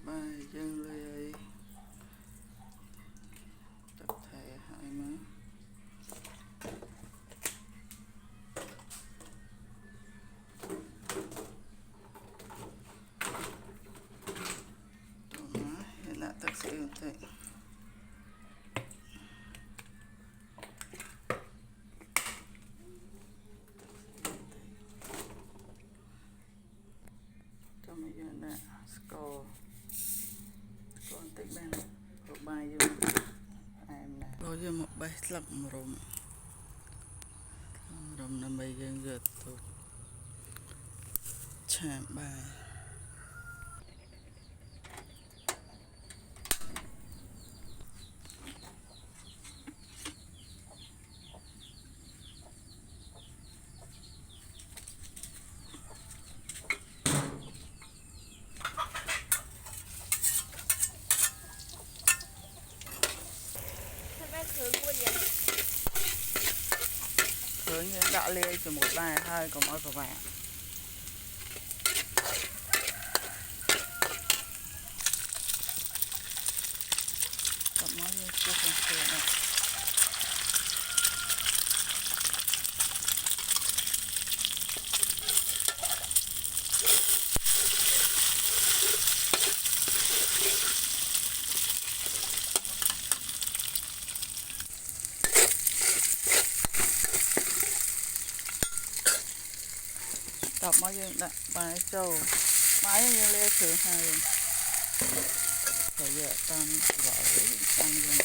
bài dân lê tập thể hai má tụi má hiện lại thật sự thế cho mấy giờ nè score còn tích bên một bài vô em nè có vô một bài lặp rộng là mấy dân gật thôi chạm bài cứ như đã lê chỉ một bài thôi còn mỗi các bạn tập mới như chưa thành sự này tập mới như đã bài châu máy như lê thử hai phải giờ tăng vào với tăng dân